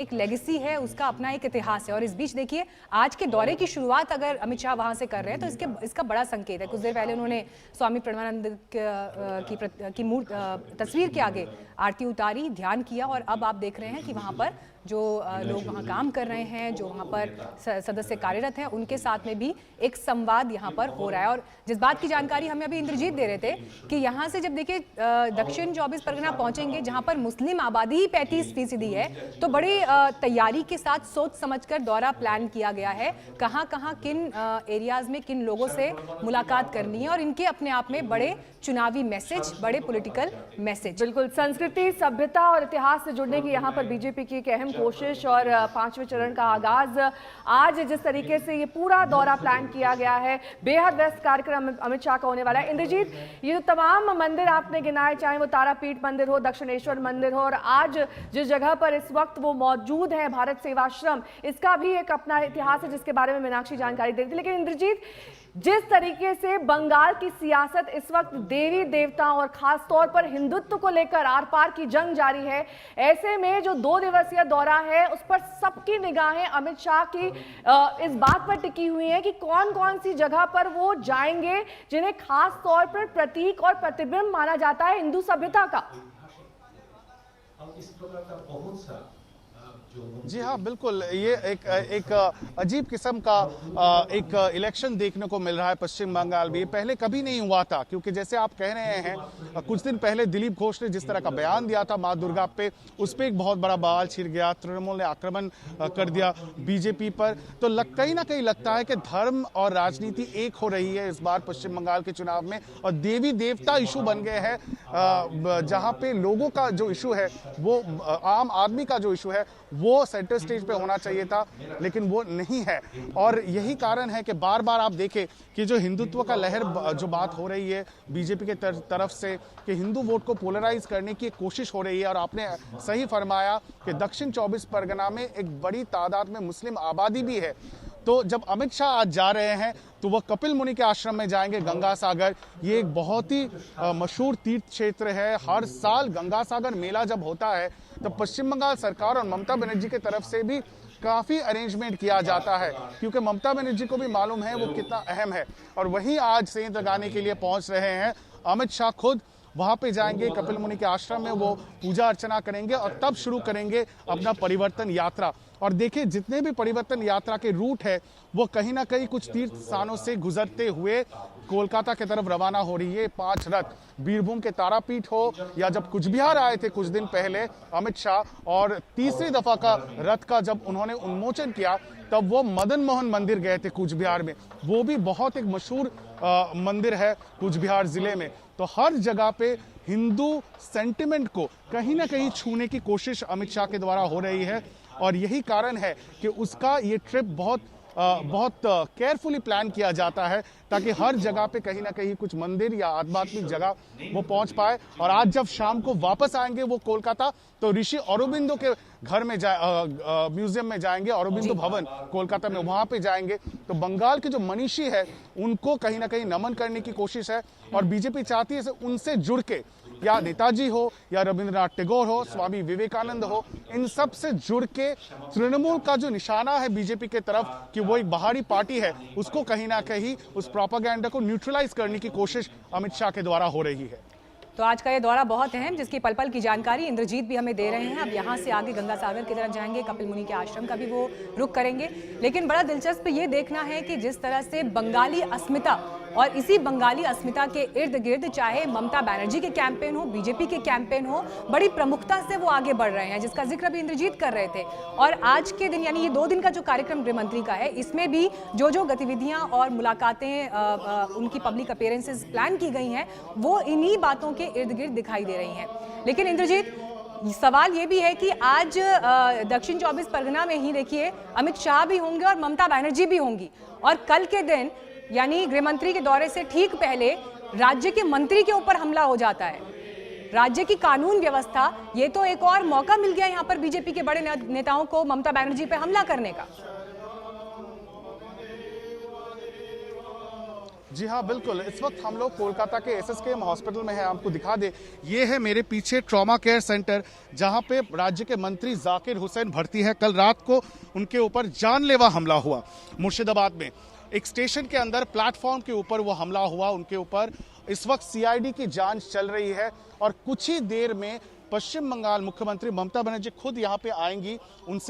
एक लेगेसी है, उसका अपना एक इतिहास है। और इस बीच देखिए आज के दौरे की शुरुआत अगर अमित शाह वहां से कर रहे हैं तो इसका बड़ा संकेत है। कुछ देर पहले उन्होंने स्वामी प्रणवानंद की तस्वीर के आगे आरती उतारी, ध्यान किया और अब आप देख रहे हैं कि वहां पर जो लोग वहां काम कर रहे हैं, जो वहां पर सदस्य कार्यरत हैं, उनके साथ में भी एक संवाद यहां पर हो रहा है। और जिस बात की जानकारी हमें अभी इंद्रजीत दे रहे थे कि यहां से जब देखिए दक्षिण 24 परगना पहुंचेंगे जहां पर मुस्लिम आबादी ही 35% है, तो बड़ी तैयारी के साथ सोच समझकर दौरा प्लान किया गया है। कहां कहां किन एरियाज में किन लोगों से मुलाकात करनी है और इनके अपने आप में बड़े चुनावी मैसेज, बड़े पॉलिटिकल मैसेज। बिल्कुल, संस्कृति, सभ्यता और इतिहास से जुड़ने की यहाँ पर बीजेपी की एक अहम कोशिश और 5वें चरण का आगाज। आज जिस तरीके से ये पूरा दौरा प्लान किया गया है, बेहद व्यस्त कार्यक्रम अमित शाह का होने वाला है। इंद्रजीत, ये जो तमाम मंदिर आपने गिनाए, चाहे वो तारापीठ मंदिर हो, दक्षिणेश्वर मंदिर हो, और आज जिस जगह पर इस वक्त वो मौजूद है भारत सेवाश्रम, इसका भी एक अपना इतिहास है जिसके बारे में मीनाक्षी जानकारी देती थी। लेकिन इंद्रजीत, जिस तरीके से बंगाल की सियासत इस वक्त देवी देवताओं और खास तौर पर हिंदुत्व को लेकर आर पार की जंग जारी है, ऐसे में जो 2 दिवसीय दौरा है उस पर सबकी निगाहें अमित शाह की इस बात पर टिकी हुई है कि कौन कौन सी जगह पर वो जाएंगे जिन्हें खास तौर पर प्रतीक और प्रतिबिंब माना जाता है हिंदू सभ्यता का। इस प्रकार का बहुत सा जी हाँ, बिल्कुल। ये एक अजीब किस्म का एक इलेक्शन देखने को मिल रहा है पश्चिम बंगाल में। पहले कभी नहीं हुआ था, क्योंकि जैसे आप कह रहे हैं, कुछ दिन पहले दिलीप घोष ने जिस तरह का बयान दिया था माँ दुर्गा पे, उस पर एक बहुत बड़ा बवाल छिड़ गया। तृणमूल ने आक्रमण कर दिया बीजेपी पर। तो कहीं ना कहीं लगता है कि धर्म और राजनीति एक हो रही है इस बार पश्चिम बंगाल के चुनाव में, और देवी देवता इशू बन गए हैं, जहाँ पे लोगों का जो इशू है, वो आम आदमी का जो इशू है वो सेंटर स्टेज पे होना चाहिए था, लेकिन वो नहीं है। और यही कारण है कि बार बार आप देखें कि जो हिंदुत्व का लहर जो बात हो रही है बीजेपी के तरफ से, कि हिंदू वोट को पोलराइज करने की कोशिश हो रही है। और आपने सही फरमाया कि दक्षिण 24 परगना में एक बड़ी तादाद में मुस्लिम आबादी भी है। तो जब अमित शाह आज जा रहे हैं तो वह कपिल मुनि के आश्रम में जाएंगे, गंगा सागर। ये एक बहुत ही मशहूर तीर्थ क्षेत्र है। हर साल गंगा सागर मेला जब होता है तो पश्चिम बंगाल सरकार और ममता बनर्जी की तरफ से भी काफ़ी अरेंजमेंट किया जाता है, क्योंकि ममता बनर्जी को भी मालूम है वो कितना अहम है। और वहीं आज सेंध लगाने के लिए पहुंच रहे हैं अमित शाह खुद। वहां पे जाएंगे कपिल मुनि के आश्रम में, वो पूजा अर्चना करेंगे और तब शुरू करेंगे अपना परिवर्तन यात्रा। और देखिए, जितने भी परिवर्तन यात्रा के रूट है वो कहीं ना कहीं कुछ तीर्थ स्थानों से गुजरते हुए कोलकाता की तरफ रवाना हो रही है। 5 रथ, बीरभूम के तारापीठ हो या जब कुचबिहार आए थे कुछ दिन पहले अमित शाह, और तीसरी दफा का रथ का जब उन्होंने उन्मोचन किया तब वो मदन मोहन मंदिर गए थे कुचबिहार में। वो भी बहुत एक मशहूर मंदिर है कुचबिहार जिले में। तो हर जगह पे हिंदू सेंटिमेंट को कहीं ना कहीं छूने की कोशिश अमित शाह के द्वारा हो रही है। और यही कारण है कि उसका ये ट्रिप बहुत केयरफुली प्लान किया जाता है, ताकि हर जगह पे कहीं ना कहीं कुछ मंदिर या आध्यात्मिक जगह वो पहुंच पाए। और आज जब शाम को वापस आएंगे वो कोलकाता, तो ऋषि अरबिंदो के घर में म्यूजियम में जाएंगे, अरबिंदो भवन कोलकाता में, वहां पे जाएंगे। तो बंगाल के जो मनीषी है उनको कहीं ना कहीं नमन करने की कोशिश है। और बीजेपी चाहती है उनसे जुड़ के, या नेताजी हो या रविंद्रनाथ टैगोर हो, स्वामी विवेकानंद हो, इन सब से जुड़ के तृणमूल का जो निशाना है बीजेपी के तरफ कि वो एक बाहरी पार्टी है, उसको कहीं ना कहीं उस प्रोपेगेंडा को न्यूट्रलाइज करने की कोशिश अमित शाह के द्वारा हो रही है। तो आज का ये दौरा बहुत अहम, जिसकी पल पल की जानकारी इंद्रजीत भी हमें दे रहे हैं। अब यहाँ से आगे गंगा सागर की तरफ जाएंगे, कपिल मुनि के आश्रम का भी वो रुख करेंगे। लेकिन बड़ा दिलचस्प ये देखना है कि जिस तरह से बंगाली अस्मिता और इसी बंगाली अस्मिता के इर्द गिर्द, चाहे ममता बनर्जी के कैंपेन हो, बीजेपी के कैंपेन हो, बड़ी प्रमुखता से वो आगे बढ़ रहे हैं, जिसका जिक्र भी इंद्रजीत कर रहे थे। और आज के दिन, यानी ये 2 दिन का जो कार्यक्रम गृह मंत्री का है, इसमें भी जो गतिविधियां और मुलाकातें, उनकी पब्लिक अपीयरेंसेस प्लान की गई हैं, वो इन्हीं बातों के इर्द गिर्द दिखाई दे रही हैं। लेकिन इंद्रजीत, सवाल ये भी है कि आज दक्षिण 24 परगना में ही देखिए अमित शाह भी होंगे और ममता बनर्जी भी होंगी, और कल के दिन यानी गृह मंत्री के दौरे से ठीक पहले राज्य के मंत्री के ऊपर हमला हो जाता है। राज्य की कानून व्यवस्था, ये तो एक और मौका मिल गया यहाँ पर बीजेपी के बड़े नेताओं को ममता बनर्जी पे हमला करने का। जी हाँ, बिल्कुल। इस वक्त हम लोग कोलकाता के एसएसकेएम हॉस्पिटल में हैं। आपको दिखा दे, ये है मेरे पीछे ट्रॉमा केयर सेंटर, जहां पे राज्य के मंत्री जाकिर हुसैन भर्ती है। कल रात को उनके ऊपर जानलेवा हमला हुआ मुर्शिदाबाद में। एक स्टेशन के अंदर प्लेटफॉर्म के ऊपर वो हमला हुआ उनके ऊपर। इस वक्त सीआईडी की जांच चल रही है और कुछ ही देर में पश्चिम बंगाल मुख्यमंत्री ममता बनर्जी खुद यहाँ पे आएंगी, उनसे